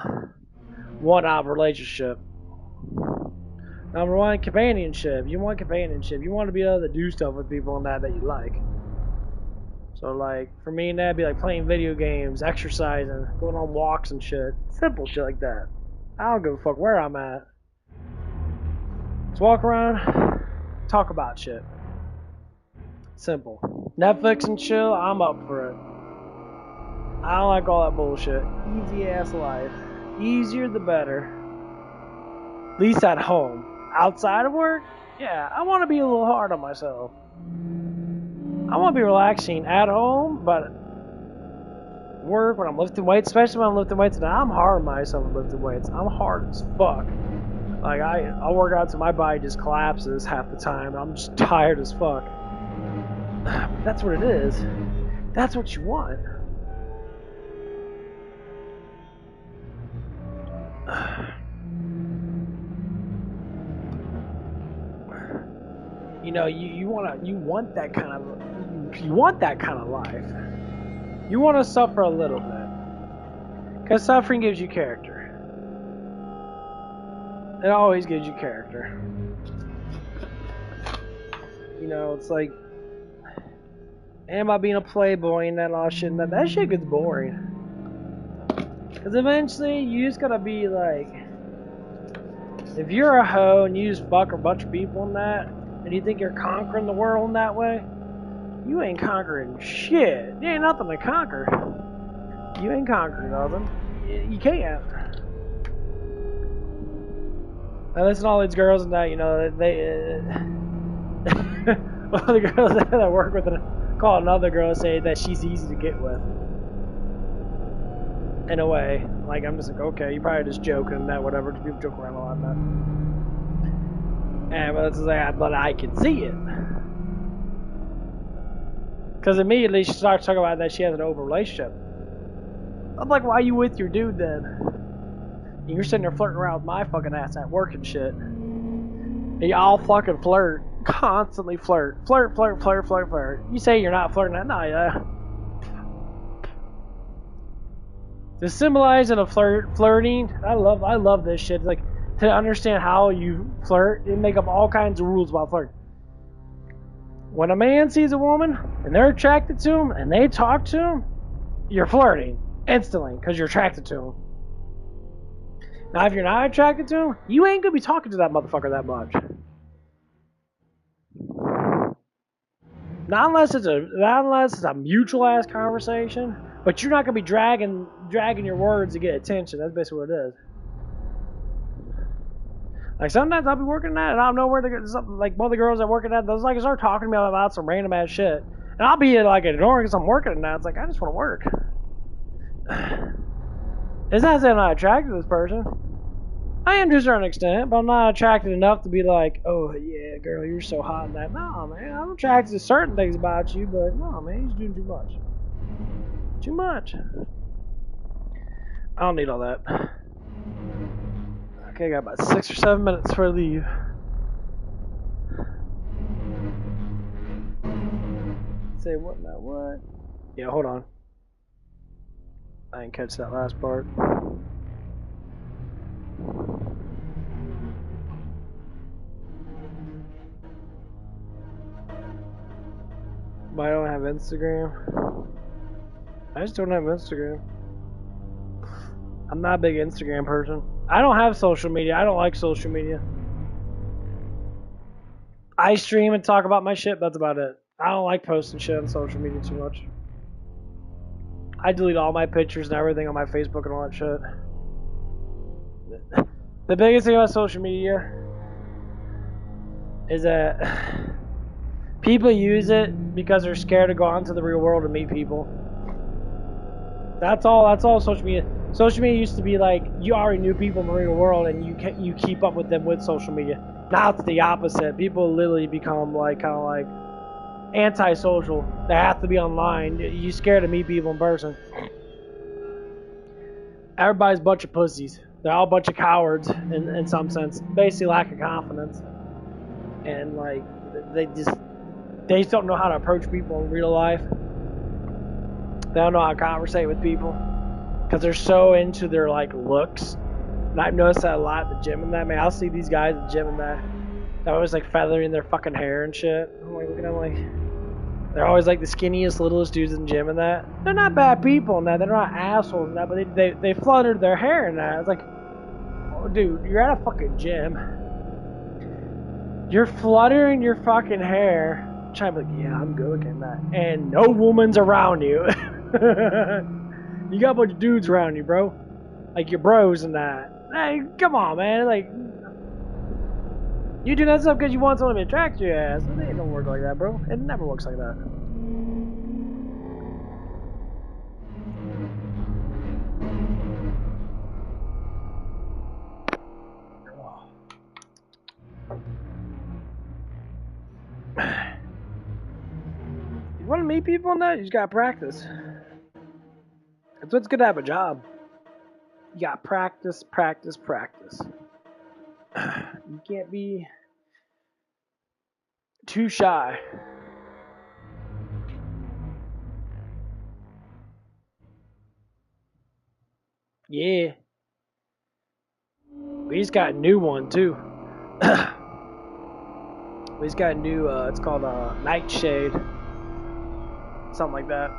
want out of a relationship. Number one, companionship. You want companionship. You want to be able to do stuff with people and that you like. So, like, for me and that'd be like playing video games, exercising, going on walks and shit. Simple shit like that. I don't give a fuck where I'm at. Just walk around, talk about shit. Simple. Netflix and chill, I'm up for it. I don't like all that bullshit. Easy ass life. Easier the better. At least at home. Outside of work, yeah, I want to be a little hard on myself. I want to be relaxing at home, but work, when I'm lifting weights, especially when I'm lifting weights, and I'm hard on myself when lifting weights. I'm hard as fuck. Like, I'll work out till my body just collapses half the time. I'm just tired as fuck. But that's what it is. That's what you want. You know, you want that kind of life. You want to suffer a little bit, because suffering gives you character. It always gives you character. You know, it's like, and by being a playboy and that all shit, that shit gets boring. Because eventually, you just gotta be like, if you're a hoe and you just fuck a bunch of people in that, and you think you're conquering the world in that way, you ain't conquering shit. There ain't nothing to conquer. You ain't conquering nothing. You can't. I listen to all these girls and that, you know, they all the girls that I work with call another girl, say that she's easy to get with. In a way. Like, I'm just like, okay, you're probably just joking and that, whatever. People joke around a lot and that. And but it's like, but I can see it. Because immediately she starts talking about that she has an open relationship. I'm like, why are you with your dude then? You're sitting there flirting around with my fucking ass at work and shit. And y'all fucking flirt. Constantly flirt. Flirt. You say you're not flirting that night, yeah. The symbolizing of flirting, I love this shit. Like, to understand how you flirt, and make up all kinds of rules about flirting. When a man sees a woman, and they're attracted to him, and they talk to him, you're flirting. Instantly, because you're attracted to him. Now, if you're not attracted to him, you ain't gonna be talking to that motherfucker that much. Not unless it's a mutual ass conversation, but you're not gonna be dragging your words to get attention. That's basically what it is. Like, sometimes I'll be working that, and I don't know where like one of the girls that work at that, those like start talking to me about some random ass shit, and I'll be like ignoring because I'm working at that. It's like, I just want to work. It's not saying I'm not attracted to this person. I am to a certain extent, but I'm not attracted enough to be like, oh yeah, girl, you're so hot in that. No, man, I'm attracted to certain things about you, but no, man, he's doing too much. Too much. I don't need all that. Okay, I got about 6 or 7 minutes before I leave. Say what now? What? Yeah, hold on. I didn't catch that last part. But I don't have Instagram. I just don't have Instagram. I'm not a big Instagram person. I don't have social media. I don't like social media. I stream and talk about my shit, that's about it. I don't like posting shit on social media too much. I delete all my pictures and everything on my Facebook and all that shit. The biggest thing about social media is that people use it because they're scared to go out into the real world and meet people. That's all social media. Social media used to be like, you already knew people in the real world and you keep up with them with social media. Now it's the opposite. People literally become like kind of like antisocial. They have to be online. You're scared to meet people in person. Everybody's a bunch of pussies. They're all a bunch of cowards in some sense. Basically lack of confidence. And like they just don't know how to approach people in real life. They don't know how to conversate with people. Because they're so into their like looks. And I've noticed that a lot at the gym and that. Man, I'll see these guys at the gym and that. They're always like feathering their fucking hair and shit. I'm like looking at them like, they're always like the skinniest, littlest dudes in the gym and that. They're not bad people and that. They're not assholes and that. But they fluttered their hair and that. It's like, oh dude, you're at a fucking gym. You're fluttering your fucking hair. I'm trying to be like, yeah, I'm good looking at that. And no woman's around you. You got a bunch of dudes around you, bro. Like your bros and that. Hey, come on, man. Like, you do that stuff because you want someone to attract your ass. It ain't don't work like that, bro. It never works like that. meet people in that? You just gotta practice. That's what's good to have a job. You gotta practice, practice, practice. You can't be too shy. Yeah. We just got a new one too. We just got a new, it's called Nightshade. Something like that.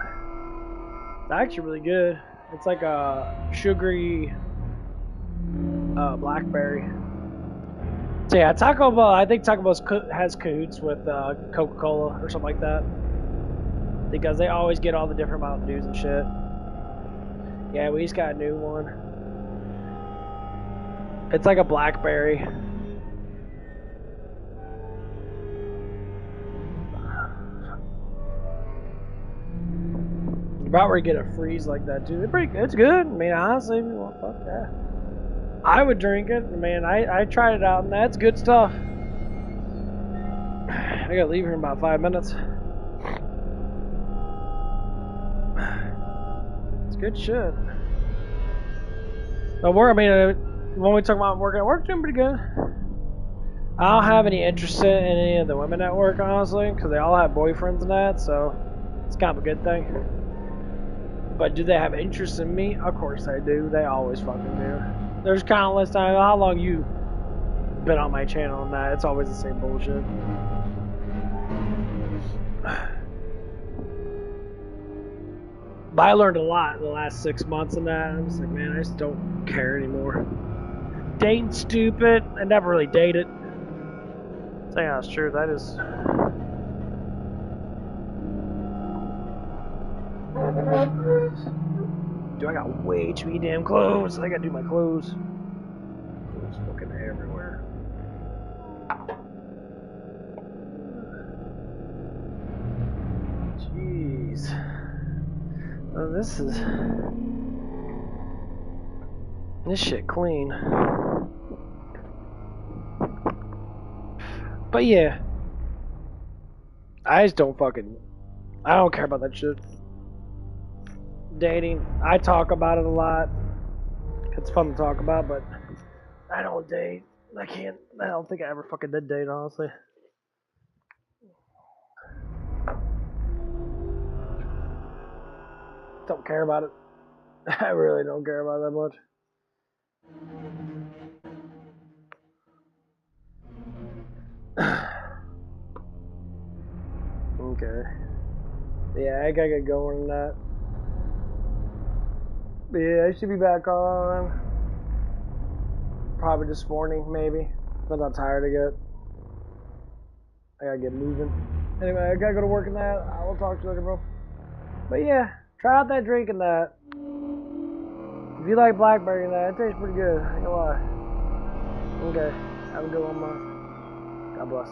It's actually really good. It's like a sugary blackberry. So yeah, Taco Bell, I think Taco Bell has cahoots with Coca-Cola or something like that. Because they always get all the different Mountain Dews and shit. Yeah, we just got a new one. It's like a blackberry. About where you get a freeze like that too. It's good. I mean, honestly, well, fuck that. I would drink it. Man, I tried it out and that's good stuff. I gotta leave here in about 5 minutes. It's good shit. But work, I mean, when we talk about working at work, doing pretty good. I don't have any interest in any of the women at work, honestly, because they all have boyfriends and that, so it's kind of a good thing. But do they have interest in me? Of course they do. They always fucking do. There's countless times. How long you been on my channel and that? It's always the same bullshit. But I learned a lot in the last 6 months and that. I'm just like, man, I just don't care anymore. Dating stupid. I never really dated. Saying that's true. That is. Dude, I got way too many damn clothes. I gotta do my clothes. Clothes fucking everywhere. Jeez. Oh, this shit clean. But yeah. I just don't I don't care about that shit. Dating, I talk about it a lot. It's fun to talk about, but I don't date. I don't think I ever fucking did date, honestly. Don't care about it. I really don't care about it that much. Okay. Yeah, I gotta get going on that. But yeah, I should be back on. Probably this morning, maybe. But I'm not tired again. I gotta get moving. Anyway, I gotta go to work in that. I will talk to you later, bro. But yeah, try out that drink and that. If you like blackberry and that, it tastes pretty good. I ain't gonna lie. Okay, have a good one, man. God bless.